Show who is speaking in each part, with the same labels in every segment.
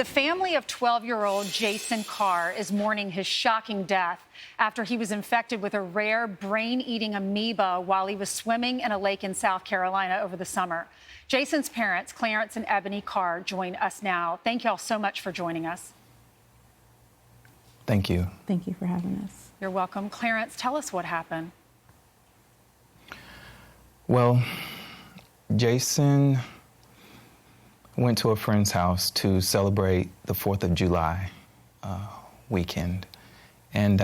Speaker 1: The family of 12-year-old Jason Carr is mourning his shocking death after he was infected with a rare brain-eating amoeba while he was swimming in a lake in South Carolina over the summer. Jason's parents, Clarence and Ebony Carr, join us now. Thank you all so much for joining us.
Speaker 2: Thank you.
Speaker 3: Thank you for having us.
Speaker 1: You're welcome. Clarence, tell us what happened.
Speaker 2: Well, Jason went to a friend's house to celebrate the 4th of July weekend. And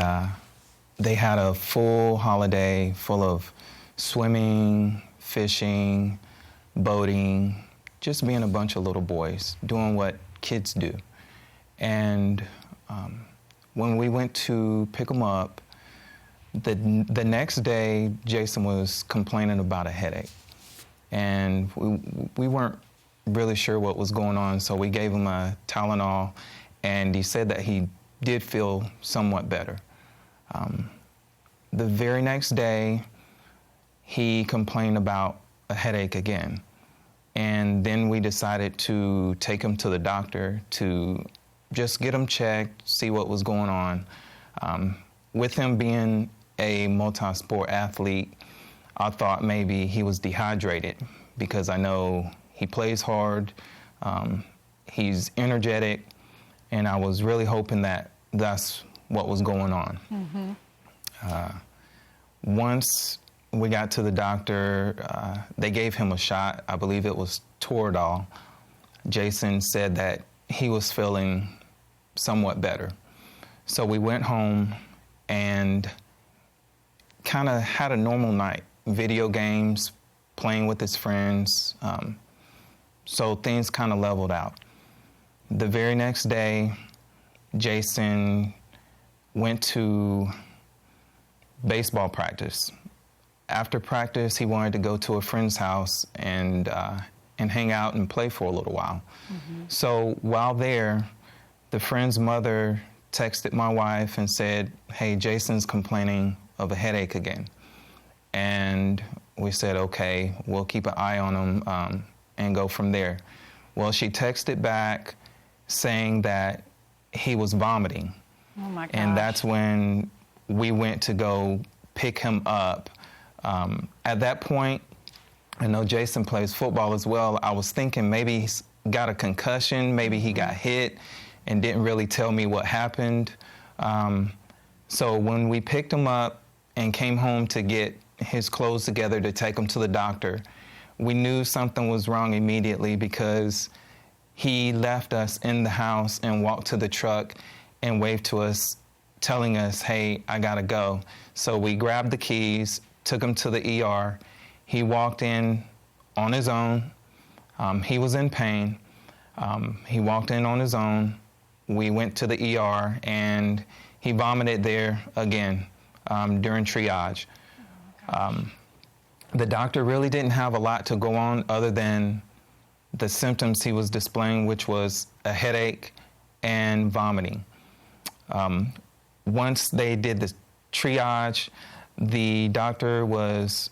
Speaker 2: they had a full holiday full of swimming, fishing, boating, just being a bunch of little boys, doing what kids do. And when we went to pick them up, the next day, Jason was complaining about a headache. And we weren't really sure what was going on, so we gave him a Tylenol, and he said that he did feel somewhat better. The very next day, he complained about a headache again. And then we decided to take him to the doctor to just get him checked, see what was going on. With him being a multi-sport athlete, I thought maybe he was dehydrated because I know he plays hard, he's energetic, and I was really hoping that that's what was going on. Mm-hmm. Once we got to the doctor, they gave him a shot. I believe it was Toradol. Jason said that he was feeling somewhat better. So we went home and kind of had a normal night, video games, playing with his friends. So things kind of leveled out. The very next day, Jason went to baseball practice. After practice, he wanted to go to a friend's house and hang out and play for a little while. Mm-hmm. So while there, the friend's mother texted my wife and said, "Hey, Jason's complaining of a headache again." And we said, okay, we'll keep an eye on him and go from there. Well, she texted back saying that he was vomiting.
Speaker 1: Oh my gosh.
Speaker 2: And that's when we went to go pick him up. At that point, I know Jason plays football as well. I was thinking maybe he's got a concussion, maybe he got hit and didn't really tell me what happened. So when we picked him up and came home to get his clothes together to take him to the doctor, we knew something was wrong immediately because he left us in the house and walked to the truck and waved to us, telling us, "Hey, I gotta go." So we grabbed the keys, took him to the ER. He walked in on his own. He was in pain. He walked in on his own. We went to the ER and he vomited there again during triage. The doctor really didn't have a lot to go on other than the symptoms he was displaying, which was a headache and vomiting. Once they did the triage, the doctor was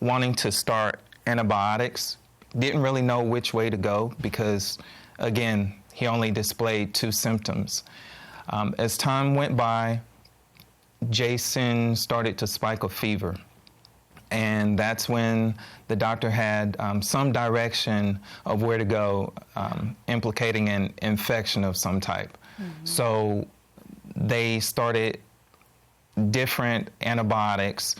Speaker 2: wanting to start antibiotics. Didn't really know which way to go because, again, he only displayed 2 symptoms. As time went by, Jason started to spike a fever. And that's when the doctor had some direction of where to go, implicating an infection of some type. Mm-hmm. So they started different antibiotics,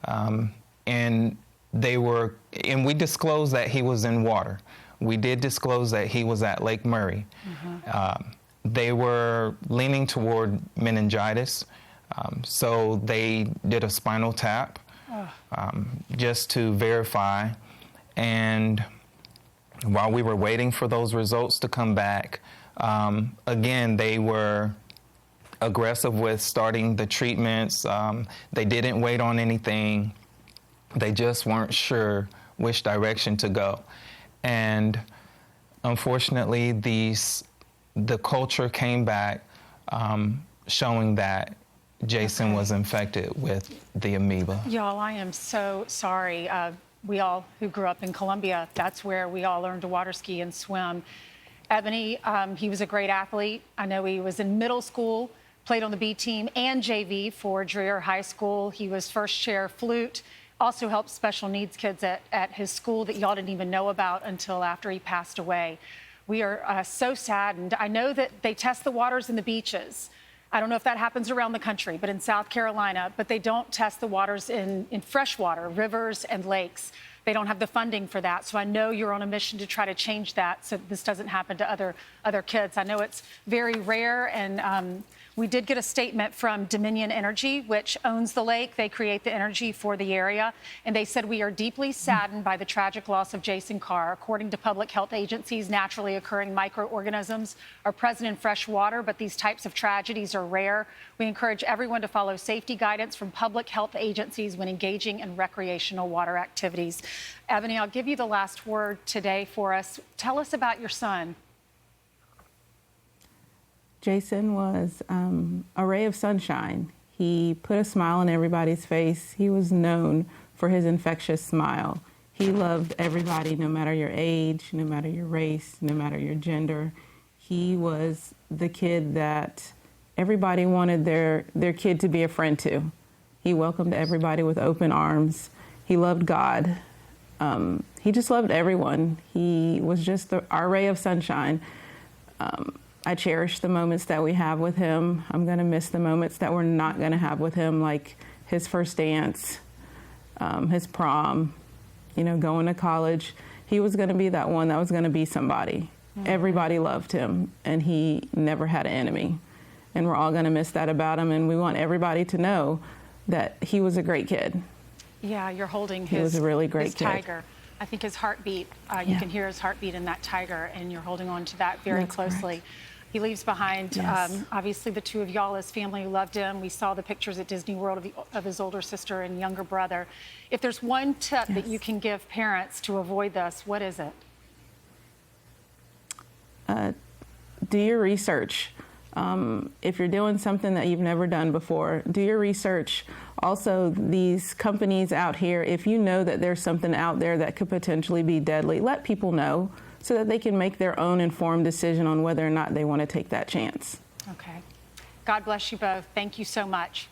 Speaker 2: and we disclosed that he was in water. We did disclose that he was at Lake Murray. Mm-hmm. They were leaning toward meningitis, so they did a spinal tap just to verify. And while we were waiting for those results to come back, again, they were aggressive with starting the treatments. They didn't wait on anything. They just weren't sure which direction to go. And unfortunately, the culture came back showing that Jason was infected with the amoeba.
Speaker 1: Y'all, I am so sorry. We all who grew up in Columbia, that's where we all learned to water ski and swim. Ebony, he was a great athlete. I know he was in middle school, played on the B team and JV for Dreher High School. He was first chair flute, also helped special needs kids at his school that y'all didn't even know about until after he passed away. We are so saddened. I know that they test the waters in the beaches. I don't know if that happens around the country, but in South Carolina, but they don't test the waters in freshwater, rivers and lakes. They don't have the funding for that. So I know you're on a mission to try to change that so this doesn't happen to other kids. I know it's very rare, and we did get a statement from Dominion Energy, which owns the lake. They create the energy for the area. And they said, we are deeply saddened by the tragic loss of Jason Carr. According to public health agencies, naturally occurring microorganisms are present in fresh water, but these types of tragedies are rare. We encourage everyone to follow safety guidance from public health agencies when engaging in recreational water activities. Ebony, I'll give you the last word today for us. Tell us about your son.
Speaker 3: Jason was a ray of sunshine. He put a smile on everybody's face. He was known for his infectious smile. He loved everybody, no matter your age, no matter your race, no matter your gender. He was the kid that everybody wanted their kid to be a friend to. He welcomed everybody with open arms. He loved God. He just loved everyone. He was just our ray of sunshine. I cherish the moments that we have with him. I'm going to miss the moments that we're not going to have with him, like his first dance, his prom, going to college. He was going to be that one that was going to be somebody. Mm-hmm. Everybody loved him, and he never had an enemy. And we're all going to miss that about him, and we want everybody to know that he was a great kid.
Speaker 1: Yeah, you're holding
Speaker 3: he was a really great kid.
Speaker 1: Tiger. I think his heartbeat, you can hear his heartbeat in that tiger, and you're holding on to that very closely.
Speaker 3: Correct.
Speaker 1: He leaves behind, obviously, the two of y'all as family who loved him. We saw the pictures at Disney World of his older sister and younger brother. If there's one tip that you can give parents to avoid this, what is it?
Speaker 3: Do your research. If you're doing something that you've never done before, do your research. Also, these companies out here, if you know that there's something out there that could potentially be deadly, let people know so that they can make their own informed decision on whether or not they want to take that chance.
Speaker 1: Okay. God bless you both. Thank you so much.